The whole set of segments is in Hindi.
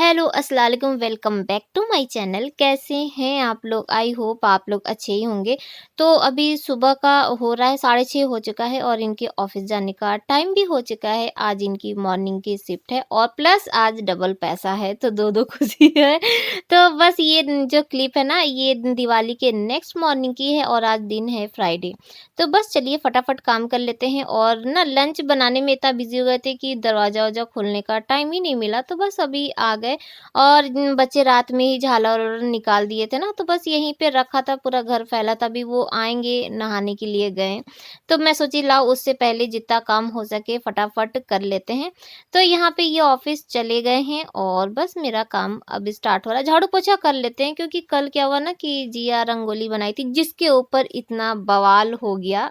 हेलो अस्सलाम वालेकुम, welcome back to my channel. कैसे हैं आप लोग? आई होप आप लोग अच्छे ही होंगे। तो अभी सुबह का हो रहा है, 6:30 हो चुका है और इनके ऑफिस जाने का टाइम भी हो चुका है। आज इनकी मॉर्निंग की शिफ्ट है और प्लस आज डबल पैसा है, तो दो दो खुशी है। तो बस ये जो क्लिप है ना, ये दिवाली के नेक्स्ट मॉर्निंग की है और आज दिन है फ्राइडे। तो बस चलिए फटाफट काम कर लेते हैं। और ना लंच बनाने में इतना बिजी हो गए थे कि दरवाजा वरवाजा खोलने का टाइम ही नहीं मिला। तो बस अभी आ गए और बच्चे रात में ही झालर निकाल दिए थे ना, तो बस यहीं पे रखा था, पूरा घर फैला था। अभी वो आएंगे, नहाने के लिए गए, तो मैं सोची लाओ उससे पहले जितना काम हो सके फटाफट कर लेते हैं। तो यहाँ पे ये ऑफिस चले गए हैं और बस मेरा काम अब स्टार्ट हो रहा है। झाड़ू पोछा कर लेते हैं क्योंकि कल क्या हुआ ना कि जिया रंगोली बनाई थी जिसके ऊपर इतना बवाल हो गया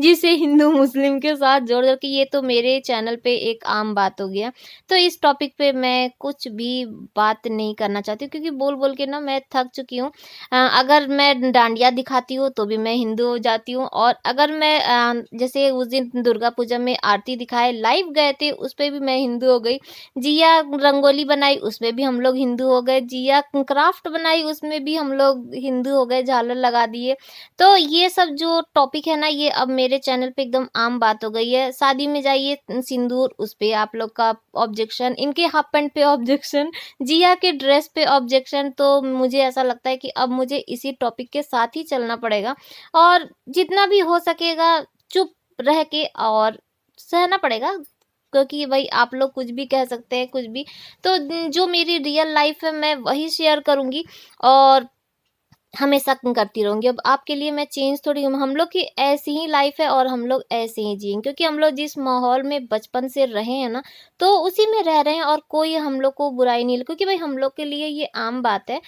जिसे हिंदू मुस्लिम के साथ जोड़ जोड़ के, ये तो मेरे चैनल पे एक आम बात हो गया। तो इस टॉपिक पे मैं कुछ भी बात नहीं करना चाहती हूँ क्योंकि बोल बोल के ना मैं थक चुकी हूँ। अगर मैं डांडिया दिखाती हूँ तो भी मैं हिंदू हो जाती हूँ, और अगर मैं जैसे उस दिन दुर्गा पूजा में आरती दिखाए लाइव गए थे उस पे भी मैं हिंदू हो गई। जिया रंगोली बनाई उसमें भी हम लोग हिंदू हो गए। जिया क्राफ्ट बनाई उसमें भी हम लोग हिंदू हो गए, झालर लगा दिए। तो ये सब जो टॉपिक है ना, ये अब मेरे चैनल पे एकदम आम बात हो गई है। शादी में जाइए सिंदूर, उस पे आप लोग का ऑब्जेक्शन, इनके हाफ पैंट पे ऑब्जेक्शन, जिया के ड्रेस पे ऑब्जेक्शन। तो मुझे ऐसा लगता है कि अब मुझे इसी टॉपिक के साथ ही चलना पड़ेगा और जितना भी हो सकेगा चुप रह के और सहना पड़ेगा, क्योंकि भाई आप लोग कुछ भी कह सकते हैं, कुछ भी। तो जो मेरी रियल लाइफ है मैं वही शेयर करूंगी और हमेशा करती रहूँगी। अब आपके लिए मैं चेंज थोड़ी हूँ, हम लोग की ऐसी ही लाइफ है और हम लोग ऐसे ही जिएँगे क्योंकि हम लोग जिस माहौल में बचपन से रहे हैं ना, तो उसी में रह रहे हैं और कोई हम लोग को बुराई नहीं, क्योंकि भाई हम लोग के लिए ये आम बात है।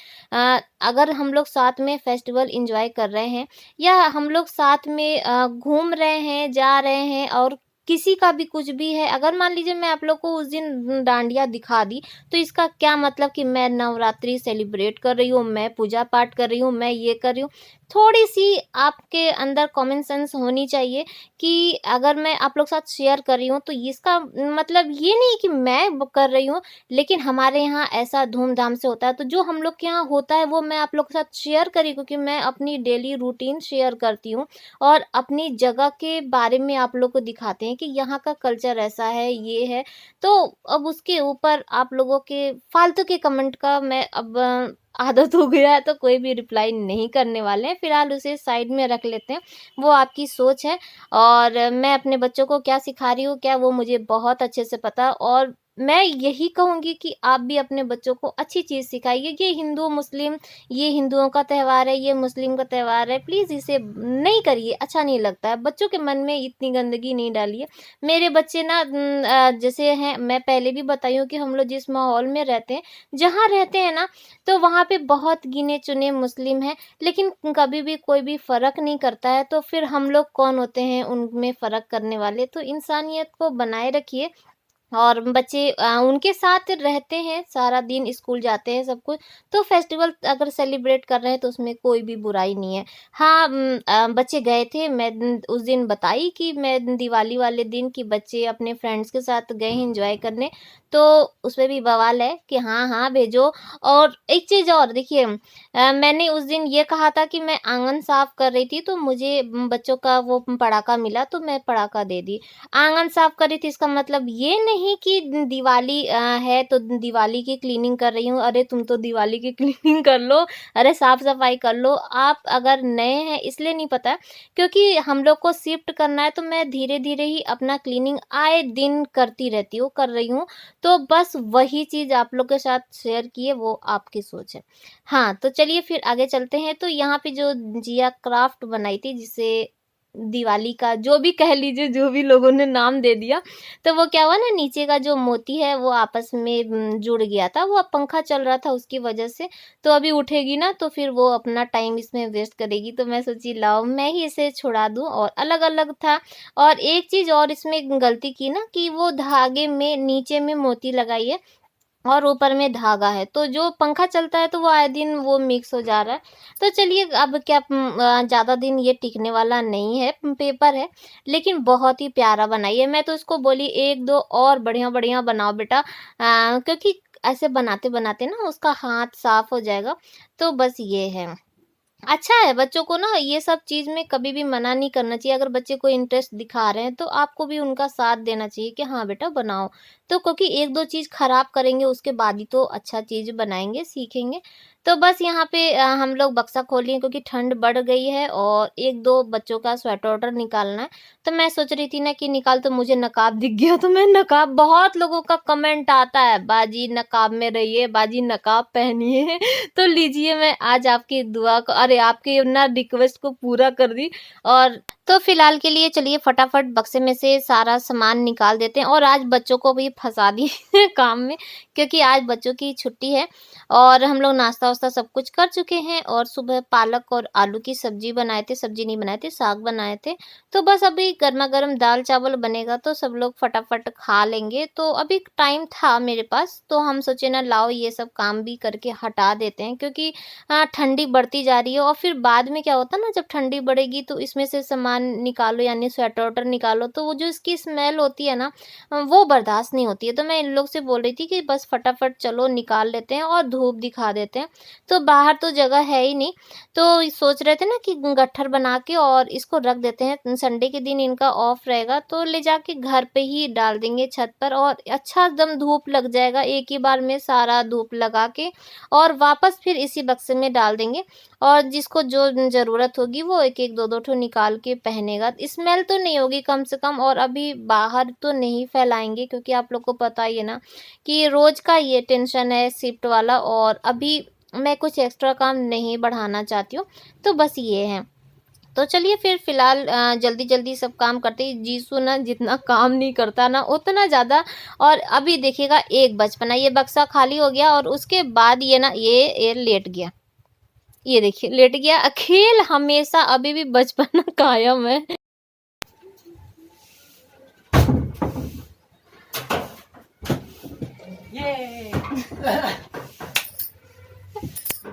अगर हम लोग साथ में फेस्टिवल एंजॉय कर रहे हैं या हम लोग साथ में घूम रहे हैं, जा रहे हैं, और किसी का भी कुछ भी है, अगर मान लीजिए मैं आप लोग को उस दिन डांडिया दिखा दी, तो इसका क्या मतलब कि मैं नवरात्रि सेलिब्रेट कर रही हूँ, मैं पूजा पाठ कर रही हूँ, मैं ये कर रही हूँ। थोड़ी-सी आपके अंदर कॉमन सेंस होनी चाहिए कि अगर मैं आप लोग के साथ शेयर कर रही हूँ, तो इसका मतलब ये नहीं कि मैं ब कर रही हूँ, लेकिन हमारे यहाँ ऐसा धूम-धाम से होता है, तो जो हम लोग के यहाँ होता है, वो मैं आप लोग के साथ शेयर करी क्योंकि मैं अपनी डेली रूटीन शेयर करती हूँ और अपनी जगह के बारे में आप लोग को दिखाते हैं कि यहाँ का कल्चर ऐसा है, ये है। तो अब उसके ऊपर आप लोगों के फालतू के कमेंट का मैं अब आदत हो गया है, तो कोई भी रिप्लाई नहीं करने वाले हैं। फिलहाल उसे साइड में रख लेते हैं, वो आपकी सोच है। और मैं अपने बच्चों को क्या सिखा रही हूँ, क्या वो मुझे बहुत अच्छे से पता है, और मैं यही कहूँगी कि आप भी अपने बच्चों को अच्छी चीज़ सिखाइए। ये हिंदू मुस्लिम, ये हिंदुओं का त्योहार है, ये मुस्लिम का त्योहार है, प्लीज़ इसे नहीं करिए, अच्छा नहीं लगता है। बच्चों के मन में इतनी गंदगी नहीं डालिए। मेरे बच्चे ना जैसे हैं, मैं पहले भी बताई हूँ कि हम लोग जिस माहौल में रहते हैं, जहाँ रहते हैं ना, तो वहाँ पे बहुत गिने-चुने मुस्लिम हैं, लेकिन कभी भी कोई भी फ़र्क नहीं करता है, तो फिर हम लोग कौन होते हैं उनमें फ़र्क करने वाले? तो इंसानियत को बनाए रखिए। और बच्चे उनके साथ रहते हैं, सारा दिन स्कूल जाते हैं सब कुछ, तो फेस्टिवल अगर सेलिब्रेट कर रहे हैं तो उसमें कोई भी बुराई नहीं है। हाँ, बच्चे गए थे, मैं उस दिन बताई कि मैं दिवाली वाले दिन कि बच्चे अपने फ्रेंड्स के साथ गए हैं एंजॉय करने, तो उसमें भी बवाल है कि हाँ, हाँ भेजो। और एक चीज़ और देखिए, मैंने उस दिन ये कहा था कि मैं आँगन साफ कर रही थी तो मुझे बच्चों का वो पटाखा मिला तो मैं पटाखा दे दी। आँगन साफ कर रही थी इसका मतलब ये नहीं कि दिवाली है तो दिवाली की क्लीनिंग कर रही हूँ। अरे तुम तो दिवाली की क्लीनिंग कर लो, अरे साफ-सफाई कर लो। आप अगर नए हैं इसलिए नहीं पता, क्योंकि हम लोग को शिफ्ट करना है तो मैं धीरे-धीरे ही अपना क्लीनिंग आए दिन करती रहती हूँ, कर रही हूँ। तो बस वही चीज़ आप लोग के साथ शेयर की है, वो आपकी सोच है। हाँ, तो चलिए फिर आगे चलते हैं। तो यहाँ पे जो जिया क्राफ्ट बनाई थी, जिसे दिवाली का जो भी कह लीजिए, जो भी लोगों ने नाम दे दिया, तो वो क्या हुआ ना, नीचे का जो मोती है वो आपस में जुड़ गया था। वो अब पंखा चल रहा था उसकी वजह से, तो अभी उठेगी ना तो फिर वो अपना टाइम इसमें वेस्ट करेगी। तो मैं सोची लाओ मैं ही इसे छुड़ा दूँ, और अलग-अलग था। और एक चीज़ और इसमें गलती की ना कि वो धागे में नीचे में मोती लगाई है और ऊपर में धागा है, तो जो पंखा चलता है तो वो आए दिन वो मिक्स हो जा रहा है। तो चलिए अब क्या, ज़्यादा दिन ये टिकने वाला नहीं है, पेपर है, लेकिन बहुत ही प्यारा बनाई है। मैं तो उसको बोली 1-2 और बढ़िया-बढ़िया बनाओ बेटा, क्योंकि ऐसे बनाते-बनाते ना उसका हाथ साफ हो जाएगा। तो बस ये है। अच्छा है बच्चों को ना ये सब चीज़ में कभी भी मना नहीं करना चाहिए। अगर बच्चे कोई इंटरेस्ट दिखा रहे हैं तो आपको भी उनका साथ देना चाहिए कि हाँ बेटा बनाओ। तो क्योंकि 1-2 चीज़ खराब करेंगे उसके बाद ही तो अच्छा चीज़ बनाएँगे, सीखेंगे। तो बस यहाँ पे हम लोग बक्सा खोली क्योंकि ठंड बढ़ गई है और 1-2 बच्चों का स्वेटर-वॉटर निकालना है। तो मैं सोच रही थी ना कि निकाल, तो मुझे नकाब दिख गया, तो मैं नकाब, बहुत लोगों का कमेंट आता है, बाजी नकाब में रहिए, बाजी नकाब पहनिए। तो लीजिए मैं आज आपकी दुआ को, अरे आपकी ना रिक्वेस्ट को पूरा कर दी। और तो फिलहाल के लिए चलिए फटाफट बक्से में से सारा सामान निकाल देते हैं और आज बच्चों को भी फंसा दी काम में, क्योंकि आज बच्चों की छुट्टी है और हम लोग नाश्ता-वास्ता सब कुछ कर चुके हैं और सुबह पालक और आलू की सब्जी बनाए थे, सब्जी नहीं बनाए थे, साग बनाए थे। तो बस अभी गरमा-गरम दाल-चावल बनेगा तो सब लोग फटाफट खा लेंगे। तो अभी टाइम था मेरे पास, तो हम सोचे ना लाओ ये सब काम भी करके हटा देते हैं, क्योंकि ठंडी बढ़ती जा रही है और फिर बाद में क्या होता है ना, जब ठंडी बढ़ेगी तो इसमें से सामान निकालो यानी स्वेटर-वॉटर निकालो तो वो जो इसकी स्मेल होती है ना, वो बर्दाश्त नहीं होती है। तो मैं इन लोग से बोल रही थी कि बस फटाफट चलो निकाल लेते हैं और धूप दिखा देते हैं। तो बाहर तो जगह है ही नहीं, तो सोच रहे थे ना कि गट्ठर बना के और इसको रख देते हैं। संडे के दिन इनका ऑफ रहेगा तो ले जाके घर पे ही डाल देंगे छत पर और अच्छा एकदम धूप लग जाएगा, एक ही बार में सारा धूप लगा के और वापस फिर इसी बक्से में डाल देंगे। और जिसको जो ज़रूरत होगी वो 1-1 2-2 ठो निकाल के पहनेगा। स्मेल तो नहीं होगी कम से कम, और अभी बाहर तो नहीं फैलाएँगे क्योंकि आप लोग को पता ही है ना कि रोज़ का ये टेंशन है शिफ्ट वाला, और अभी मैं कुछ एक्स्ट्रा काम नहीं बढ़ाना चाहती हूँ। तो बस ये है। तो चलिए फिर फ़िलहाल जल्दी-जल्दी सब काम करते हैं। जीसू ना जितना काम नहीं करता ना उतना ज़्यादा। और अभी देखिएगा 1 बज पना, ये बक्सा खाली हो गया और उसके बाद ये ना ये लेट गया। ये देखिए लेट गया। खेल हमेशा अभी भी बचपना कायम है। ये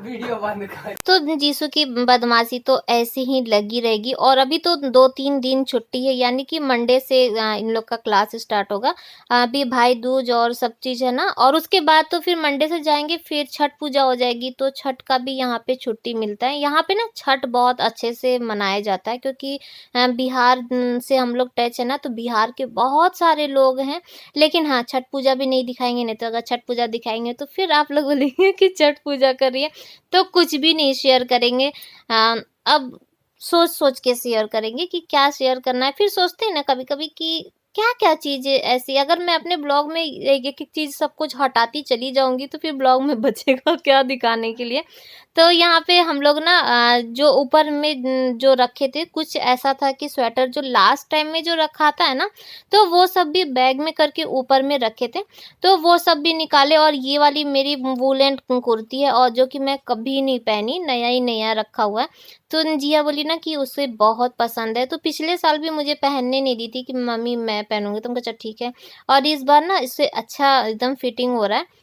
वीडियो बंद कर। तो जीसू की बदमाशी तो ऐसे ही लगी रहेगी और अभी तो 2-3 दिन छुट्टी है, यानी कि मंडे से इन लोग का क्लास स्टार्ट होगा। अभी भाई दूज और सब चीज़ है ना, और उसके बाद तो फिर मंडे से जाएँगे, फिर छठ पूजा हो जाएगी तो छठ का भी यहाँ पे छुट्टी मिलता है। यहाँ पे ना छठ बहुत अच्छे से मनाया जाता है क्योंकि बिहार से हम लोग टच है ना, तो बिहार के बहुत सारे लोग हैं। लेकिन हाँ, छठ पूजा भी नहीं दिखाएँगे, नहीं तो अगर छठ पूजा दिखाएँगे तो फिर आप लोग बोलेंगे कि छठ पूजा कर रही है। तो कुछ भी नहीं शेयर करेंगे। अब सोच-सोच के शेयर करेंगे कि क्या शेयर करना है। फिर सोचते हैं ना कभी-कभी कि क्या-क्या चीज़ें ऐसी, अगर मैं अपने ब्लॉग में एक-एक चीज़ सब कुछ हटाती चली जाऊँगी तो फिर ब्लॉग में बचेगा क्या दिखाने के लिए। तो यहाँ पे हम लोग ना जो ऊपर में जो रखे थे कुछ ऐसा था कि स्वेटर जो लास्ट टाइम में जो रखा था है ना, तो वो सब भी बैग में करके ऊपर में रखे थे। तो वो सब भी निकाले और ये वाली मेरी वूलन कुर्ती है और जो कि मैं कभी नहीं पहनी, नया ही नया रखा हुआ है। तो जिया बोली ना कि उसे बहुत पसंद है, तो पिछले साल भी मुझे पहनने नहीं दी थी कि मम्मी मैं पहनूँगी, तो मैंने कहा अच्छा ठीक है। और इस बार ना इससे अच्छा एकदम फिटिंग हो रहा है।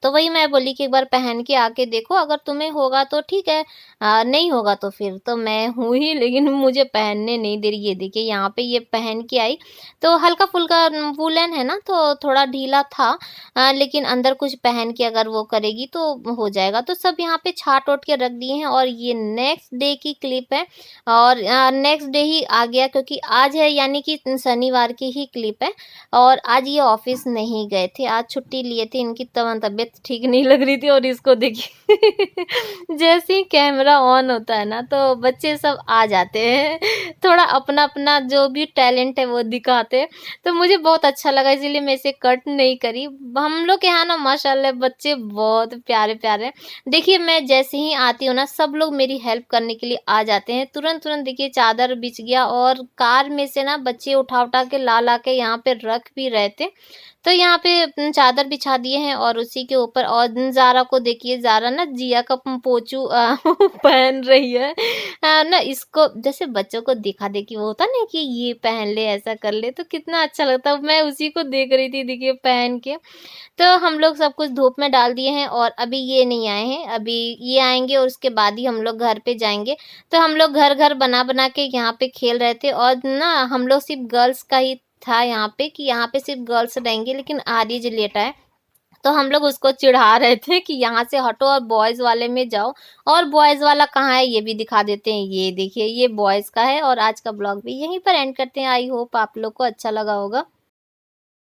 तो वही मैं बोली कि एक बार पहन के आके देखो, अगर तुम्हें होगा तो ठीक है, नहीं होगा तो फिर तो मैं हूँ ही, लेकिन मुझे पहनने नहीं दे रही। ये देखिए यहाँ पे ये पहन के आई, तो हल्का-फुल्का वूलन है ना तो थोड़ा ढीला था, लेकिन अंदर कुछ पहन के अगर वो करेगी तो हो जाएगा। तो सब यहाँ पे छाट-ओट के रख दिए हैं और ये नेक्स्ट डे की क्लिप है और नेक्स्ट डे ही आ गया क्योंकि आज है यानी कि शनिवार की ही क्लिप है। और आज ये ऑफिस नहीं गए थे, आज छुट्टी लिए थे, इनकी तबीयत ठीक नहीं लग रही थी। और इसको देखिए जैसे ही कैमरा ऑन होता है ना तो बच्चे सब आ जाते हैं, थोड़ा अपना-अपना जो भी टैलेंट है वो दिखाते हैं। तो मुझे बहुत अच्छा लगा इसीलिए मैं इसे कट नहीं करी। हम लोग के यहाँ ना माशाल्लाह बच्चे बहुत प्यारे-प्यारे हैं। देखिए मैं जैसे ही आती हूँ ना सब लोग मेरी हेल्प करने के लिए आ जाते हैं। तुरंत-तुरंत देखिए चादर बिछ गया और कार में से ना बच्चे उठा-उठा के ला-ला के यहाँ पे रख भी रहे थे। तो यहाँ पे चादर बिछा दिए हैं और उसी के ऊपर, और ज़ारा को देखिए, ज़ारा ना जिया का पोंचू पहन रही है। ना इसको जैसे बच्चों को देखा-देखी वो होता है ना कि ये पहन ले, ऐसा कर ले, तो कितना अच्छा लगता है। मैं उसी को देख रही थी देखिए पहन के। तो हम लोग सब कुछ धूप में डाल दिए हैं और अभी ये नहीं आए हैं, अभी ये आएँगे और उसके बाद ही हम लोग घर पे जाएँगे। तो हम लोग घर-घर बना-बना के यहाँ पे खेल रहे थे और ना हम लोग सिर्फ़ गर्ल्स का ही था यहाँ पे कि यहाँ पे सिर्फ़ गर्ल्स रहेंगे, लेकिन आर्यज लेटा है। तो हम लोग उसको चिढ़ा रहे थे कि यहाँ से हटो और बॉयज़ वाले में जाओ, और बॉयज़ वाला कहाँ है ये भी दिखा देते हैं। ये देखिए, ये बॉयज़ का है। और आज का ब्लॉग भी यहीं पर एंड करते हैं। आई होप आप लोग को अच्छा लगा होगा।